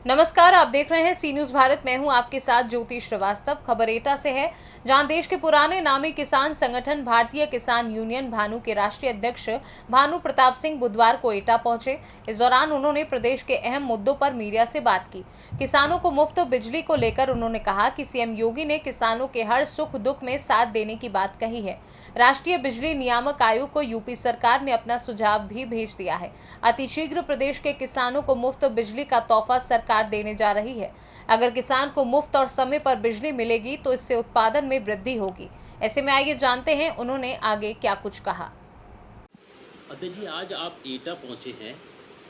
नमस्कार, आप देख रहे हैं सी न्यूज भारत। मैं हूं आपके साथ ज्योति श्रीवास्तव। खबर एटा से है, जहां देश के पुराने नामी किसान संगठन भारतीय किसान यूनियन भानु के राष्ट्रीय अध्यक्ष भानु प्रताप सिंह बुधवार को एटा पहुंचे। इस दौरान उन्होंने प्रदेश के अहम मुद्दों पर मीडिया से बात की। किसानों को मुफ्त बिजली को लेकर उन्होंने कहा कि सीएम योगी ने किसानों के हर सुख दुख में साथ देने की बात कही है। राष्ट्रीय बिजली नियामक आयोग को यूपी सरकार ने अपना सुझाव भी भेज दिया है। अतिशीघ्र प्रदेश के किसानों को मुफ्त बिजली का तोहफा सरकार देने जा रही है। अगर किसान को मुफ्त और समय पर बिजली मिलेगी तो इससे उत्पादन में वृद्धि होगी। ऐसे में आइए जानते हैं उन्होंने आगे क्या कुछ कहा। अध्यक्ष जी, आज आप एटा पहुंचे हैं,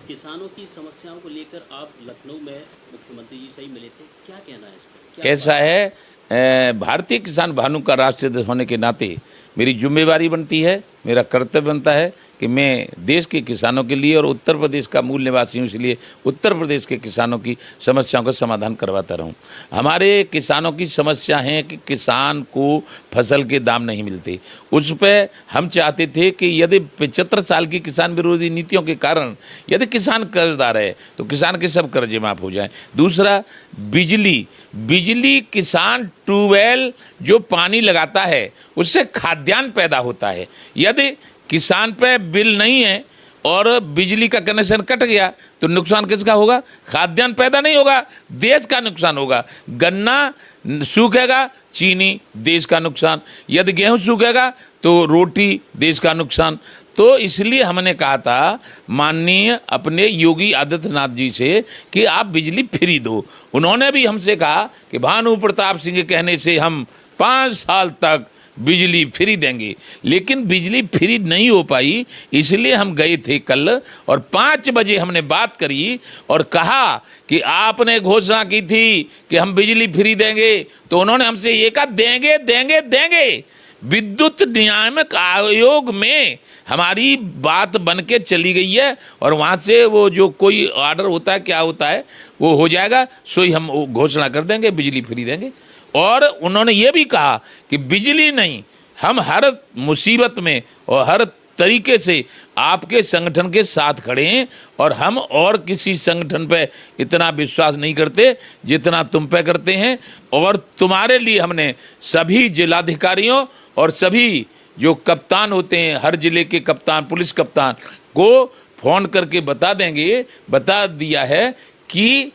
किसानों की समस्याओं को लेकर आप लखनऊ में मुख्यमंत्री जी से ही मिले थे, क्या कहना है इस पर? कैसा है, भारतीय किसान भानु का राष्ट्रीय अध्यक्ष होने के नाते मेरी जिम्मेवारी बनती है, मेरा कर्तव्य बनता है कि मैं देश के किसानों के लिए और उत्तर प्रदेश का मूल निवासी हूँ, इसलिए उत्तर प्रदेश के किसानों की समस्याओं का समाधान करवाता रहूँ। हमारे किसानों की समस्या है कि किसान को फसल के दाम नहीं मिलते। उस पर हम चाहते थे कि यदि 75 साल की किसान विरोधी नीतियों के कारण यदि किसान कर्जदार है तो किसान के सब कर्जे माफ़ हो जाएं। दूसरा, बिजली किसान ट्यूबवेल जो पानी लगाता है उससे खाद्यान्न पैदा होता है। यदि किसान पे बिल नहीं है और बिजली का कनेक्शन कट गया तो नुकसान किसका होगा? खाद्यान्न पैदा नहीं होगा, देश का नुकसान होगा। गन्ना सूखेगा, चीनी देश का नुकसान। यदि गेहूं सूखेगा तो रोटी देश का नुकसान। तो इसलिए हमने कहा था माननीय अपने योगी आदित्यनाथ जी से कि आप बिजली फ्री दो। उन्होंने भी हमसे कहा कि भानु प्रताप सिंह के कहने से हम 5 साल तक बिजली फ्री देंगे, लेकिन बिजली फ्री नहीं हो पाई। इसलिए हम गए थे कल और 5 बजे हमने बात करी और कहा कि आपने घोषणा की थी कि हम बिजली फ्री देंगे, तो उन्होंने हमसे ये कहा देंगे देंगे देंगे। विद्युत नियामक आयोग में हमारी बात बन के चली गई है और वहाँ से वो जो कोई ऑर्डर होता है, क्या होता है, वो हो जाएगा, सो ही हम घोषणा कर देंगे, बिजली फ्री देंगे। और उन्होंने ये भी कहा कि बिजली नहीं, हम हर मुसीबत में और हर तरीके से आपके संगठन के साथ खड़े हैं और हम और किसी संगठन पे इतना विश्वास नहीं करते जितना तुम पे करते हैं। और तुम्हारे लिए हमने सभी जिलाधिकारियों और सभी जो कप्तान होते हैं, हर जिले के कप्तान, पुलिस कप्तान को फ़ोन करके बता दिया है कि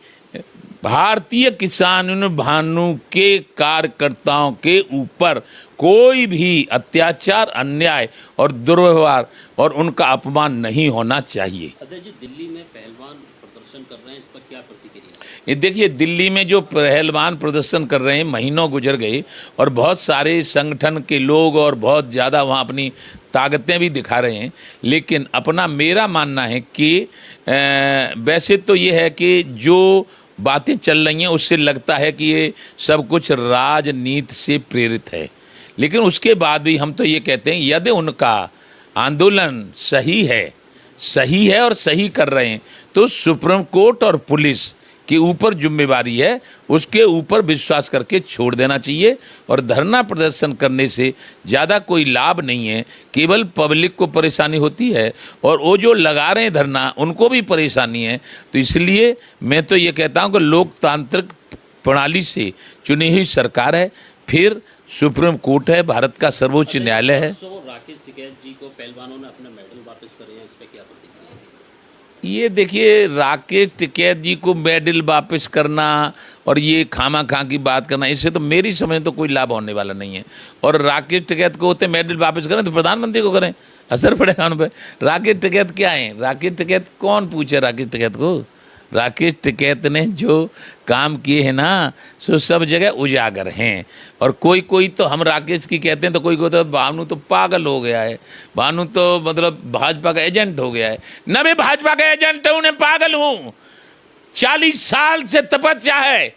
भारतीय किसान भानु के कार्यकर्ताओं के ऊपर कोई भी अत्याचार, अन्याय और दुर्व्यवहार और उनका अपमान नहीं होना चाहिए। अध्यक्ष जी, दिल्ली में पहलवान प्रदर्शन कर रहे हैं, इस पर क्या प्रतिक्रिया? ये देखिए, दिल्ली में जो पहलवान प्रदर्शन कर रहे हैं, महीनों गुजर गए और बहुत सारे संगठन के लोग और बहुत ज़्यादा वहाँ अपनी ताकतें भी दिखा रहे हैं, लेकिन मेरा मानना है कि वैसे तो ये है कि जो बातें चल रही हैं उससे लगता है कि ये सब कुछ राजनीति से प्रेरित है, लेकिन उसके बाद भी हम तो ये कहते हैं यदि उनका आंदोलन सही है और सही कर रहे हैं तो सुप्रीम कोर्ट और पुलिस के ऊपर जिम्मेवारी है, उसके ऊपर विश्वास करके छोड़ देना चाहिए। और धरना प्रदर्शन करने से ज़्यादा कोई लाभ नहीं है, केवल पब्लिक को परेशानी होती है और वो जो लगा रहे हैं धरना उनको भी परेशानी है। तो इसलिए मैं तो ये कहता हूँ कि लोकतांत्रिक प्रणाली से चुनी हुई सरकार है, फिर सुप्रीम कोर्ट है, भारत का सर्वोच्च न्यायालय है। राकेश टिकैत जी को पहलवानों ने अपना मेडल वापस करे हैं, इस पर क्या प्रतिक्रिया? ये देखिए, राकेश टिकैत जी को मेडल वापस करना और ये खामा खां की बात करना, इससे तो मेरी समझ तो कोई लाभ होने वाला नहीं है। और राकेश टिकैत को होते मेडल वापस करें तो प्रधानमंत्री को करें, असर पड़ेगा उन पर। राकेश टिकैत क्या है? राकेश टिकैत कौन पूछे राकेश टिकैत को? राकेश टिकैत ने जो काम किए हैं ना, सो सब जगह उजागर हैं। और कोई तो हम राकेश की कहते हैं तो कोई तो भानु तो पागल हो गया है, भानु तो मतलब भाजपा का एजेंट हो गया है। न मैं भाजपा का एजेंट हूँ, न पागल हूँ। 40 साल से तपस्या है,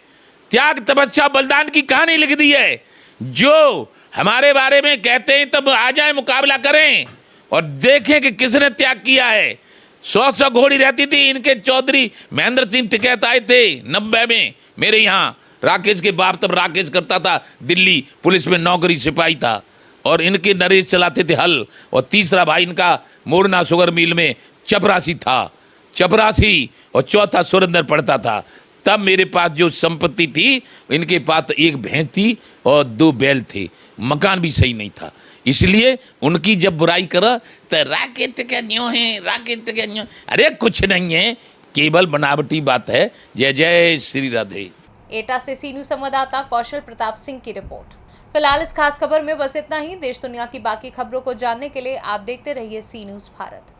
त्याग तपस्या बलिदान की कहानी लिख दी है। जो हमारे बारे में कहते हैं तब आ जाए, मुकाबला करें और देखें कि किसने त्याग किया है। 100 घोड़ी रहती थी। इनके चौधरी महेंद्र सिंह टिकैत आए थे 90 में मेरे यहाँ, राकेश के बाप, तब राकेश करता था दिल्ली पुलिस में नौकरी, सिपाही था, और इनके नरेश चलाते थे हल। और तीसरा भाई इनका मोरना शुगर मिल में चपरासी था, चपरासी, और चौथा सुरेंद्र पढ़ता था। तब मेरे पास जो संपत्ति थी, इनके पास तो एक भैंस थी और 2 बैल थे, मकान भी सही नहीं था। इसलिए उनकी जब बुराई करो तो राकेट क्या न्यों है, राकेट क्या न्यों, अरे कुछ नहीं है, केवल बनावटी बात है। जय जय श्री राधे। एटा से सी न्यूज संवाददाता कौशल प्रताप सिंह की रिपोर्ट। फिलहाल इस खास खबर में बस इतना ही। देश दुनिया की बाकी खबरों को जानने के लिए आप देखते रहिए सी न्यूज भारत।